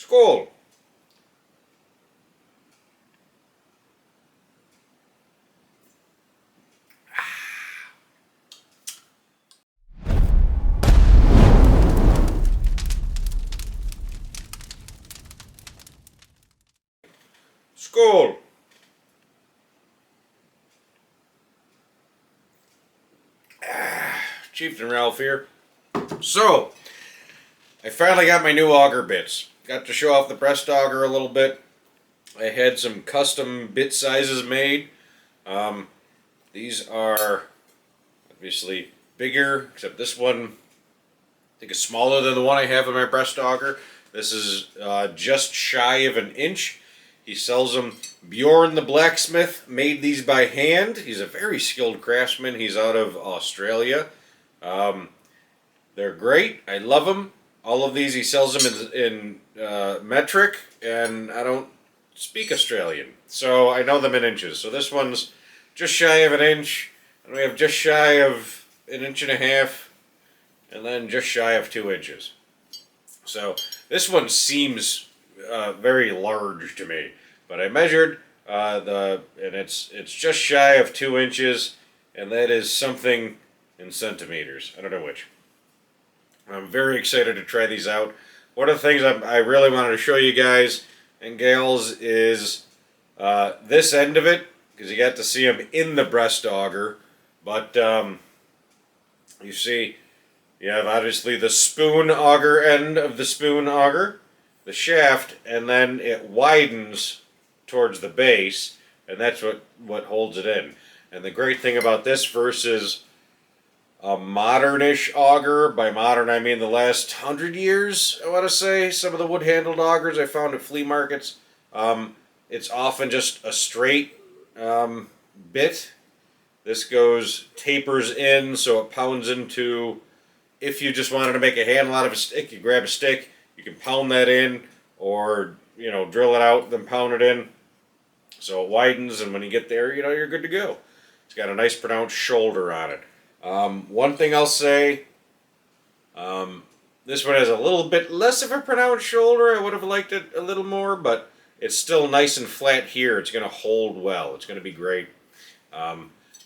Skål! Skål! Chieftain Ralph here. So, I finally got my new auger bits. Got to show off the breast auger a little bit. I had some custom bit sizes made. These are obviously bigger, except this one I think is smaller than the one I have in my breast auger. This is just shy of an inch. He sells them. Bjorn the blacksmith made these by hand. He's a very skilled craftsman. He's out of Australia. They're great. I love them. All of these, he sells them in metric, and I don't speak Australian, so I know them in inches. So this one's just shy of an inch, and we have just shy of an inch and a half, and then just shy of 2 inches. So this one seems very large to me, but I measured and it's just shy of 2 inches, and that is something in centimeters. I don't know which. I'm very excited to try these out. One of the things I really wanted to show you guys and gals is this end of it, because you got to see them in the breast auger. But you see, you have obviously the spoon auger end of the spoon auger, the shaft, and then it widens towards the base, and that's what holds it in. And the great thing about this versus a modernish auger, by modern I mean the last 100 years, I want to say, some of the wood-handled augers I found at flea markets, it's often just a straight bit. This tapers in, so it pounds into, if you just wanted to make a handle out of a stick, you grab a stick, you can pound that in, or, drill it out, then pound it in. So it widens, and when you get there, you're good to go. It's got a nice pronounced shoulder on it. One thing I'll say, this one has a little bit less of a pronounced shoulder. I would have liked it a little more, but it's still nice and flat here. It's going to hold well. It's going to be great. I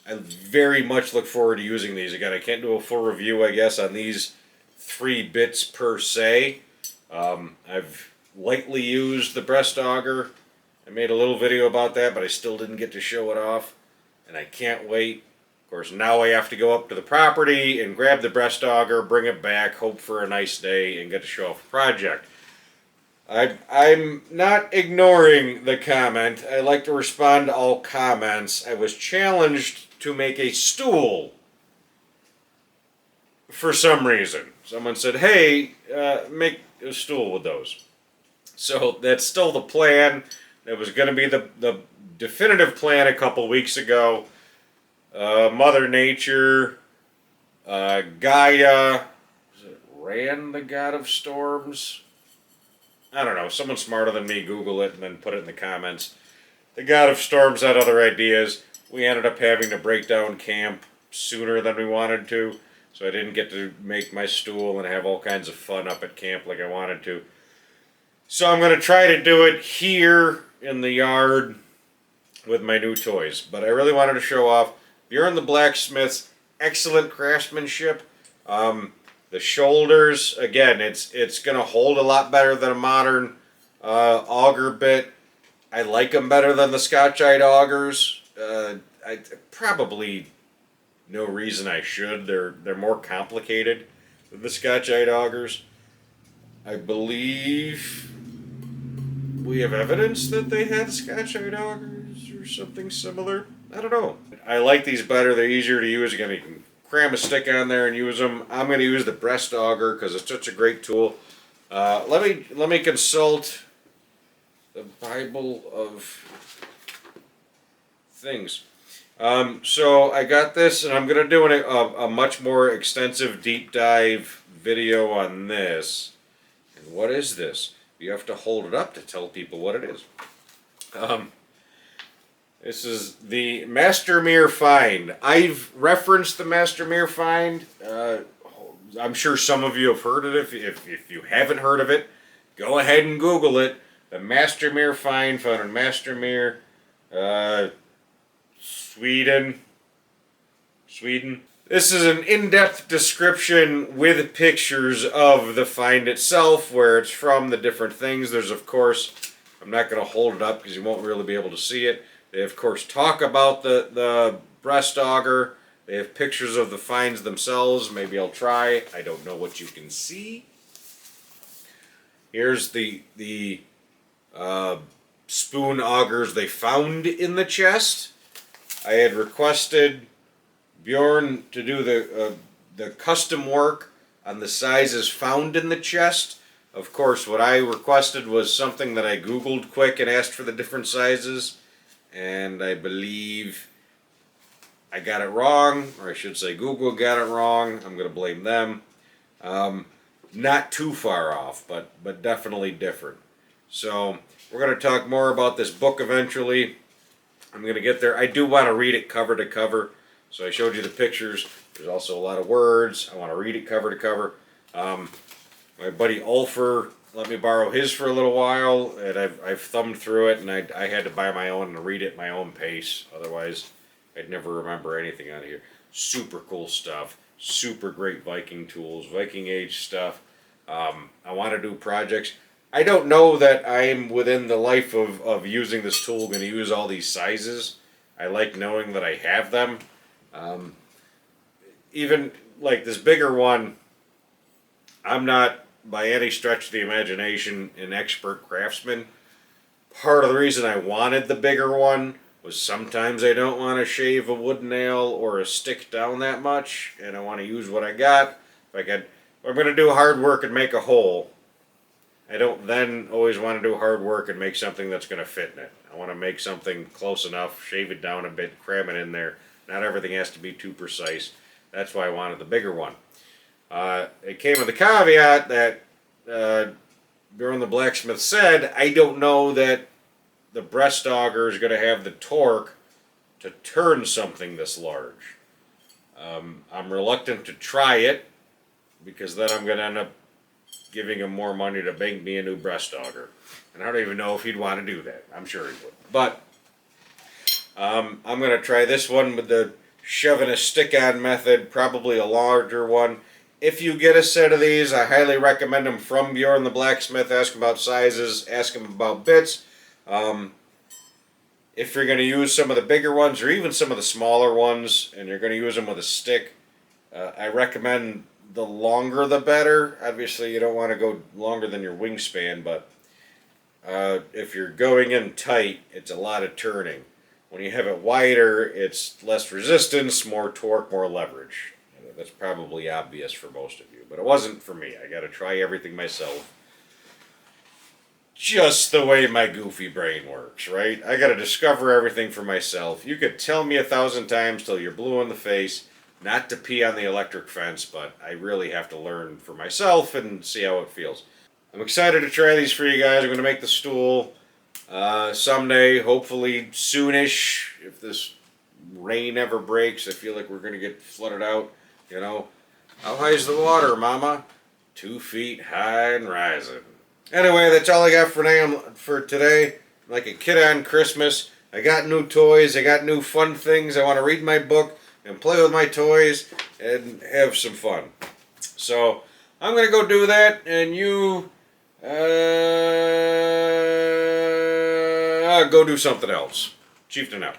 very much look forward to using these. Again, I can't do a full review, I guess, on these 3 bits per se. I've lightly used the breast auger. I made a little video about that, but I still didn't get to show it off, and I can't wait. Of course, now I have to go up to the property and grab the breast auger, bring it back, hope for a nice day, and get to show off the project. I'm not ignoring the comment. I like to respond to all comments. I was challenged to make a stool for some reason. Someone said, hey, make a stool with those. So that's still the plan. It was going to be the definitive plan a couple weeks ago. Mother Nature, Gaia, is it Ran, the god of storms? I don't know. Someone smarter than me Google it and then put it in the comments. The god of storms had other ideas. We ended up having to break down camp sooner than we wanted to, so I didn't get to make my stool and have all kinds of fun up at camp like I wanted to. So I'm going to try to do it here in the yard with my new toys. But I really wanted to show off Bjorn the blacksmith's excellent craftsmanship. The shoulders, again, it's going to hold a lot better than a modern auger bit. I like them better than the Scotch-eyed augers. I probably no reason I should. They're more complicated than the Scotch-eyed augers. I believe we have evidence that they had Scotch-eyed augers or something similar. I don't know. I like these better. They're easier to use. Again, you can cram a stick on there and use them. I'm going to use the breast auger because it's such a great tool. Let me consult the Bible of things. So I got this, and I'm going to do a much more extensive deep dive video on this. And what is this? You have to hold it up to tell people what it is. This is the Mastermere Find. I've referenced the Mastermere Find. I'm sure some of you have heard of it. If you haven't heard of it, Go ahead and Google it. The Mastermere find found in Mastermere, Sweden. This is an in-depth description with pictures of the find itself, where it's from, the different things. There's, of course, I'm not going to hold it up because you won't really be able to see it. They, of course, talk about the breast auger. They have pictures of the finds themselves. Maybe I'll try. I don't know what you can see. Here's the spoon augers they found in the chest. I had requested Bjorn to do the custom work on the sizes found in the chest. Of course, what I requested was something that I Googled quick and asked for the different sizes, and I believe I got it wrong, or I should say Google got it wrong. I'm going to blame them. Not too far off, but definitely different. So we're going to talk more about this book eventually. I'm going to get there. I do want to read it cover to cover. So I showed you the pictures. There's also a lot of words. I want to read it cover to cover. My buddy Ulfer let me borrow his for a little while, and I've thumbed through it, and I had to buy my own and read it at my own pace. Otherwise, I'd never remember anything out of here. Super cool stuff. Super great Viking tools, Viking age stuff. I want to do projects. I don't know that I'm within the life of using this tool going to use all these sizes. I like knowing that I have them. Even like this bigger one, I'm not by any stretch of the imagination an expert craftsman. Part of the reason I wanted the bigger one was sometimes I don't want to shave a wood nail or a stick down that much, and I want to use what I got. If I'm going to do hard work and make a hole, I don't then always want to do hard work and make something that's going to fit in it. I want to make something close enough, shave it down a bit, cram it in there. Not everything has to be too precise. That's why I wanted the bigger one. It came with the caveat that Bjorn the blacksmith said, I don't know that the breast auger is going to have the torque to turn something this large. I'm reluctant to try it because then I'm going to end up giving him more money to make me a new breast auger. And I don't even know if he'd want to do that. I'm sure he would. But I'm going to try this one with the shoving a stick-on method, probably a larger one. If you get a set of these, I highly recommend them from Bjorn the blacksmith. Ask him about sizes, ask him about bits. If you're going to use some of the bigger ones or even some of the smaller ones and you're going to use them with a stick, I recommend the longer the better. Obviously you don't want to go longer than your wingspan, but if you're going in tight, it's a lot of turning. When you have it wider, it's less resistance, more torque, more leverage. That's probably obvious for most of you, but it wasn't for me. I got to try everything myself. Just the way my goofy brain works, right? I got to discover everything for myself. You could tell me 1,000 times till you're blue in the face not to pee on the electric fence, but I really have to learn for myself and see how it feels. I'm excited to try these for you guys. I'm going to make the stool someday, hopefully soonish. If this rain ever breaks, I feel like we're going to get flooded out. You know, how high is the water, Mama? 2 feet high and rising. Anyway, that's all I got for today. Like a kid on Christmas. I got new toys. I got new fun things. I want to read my book and play with my toys and have some fun. So I'm going to go do that, and you go do something else. Chieftain out.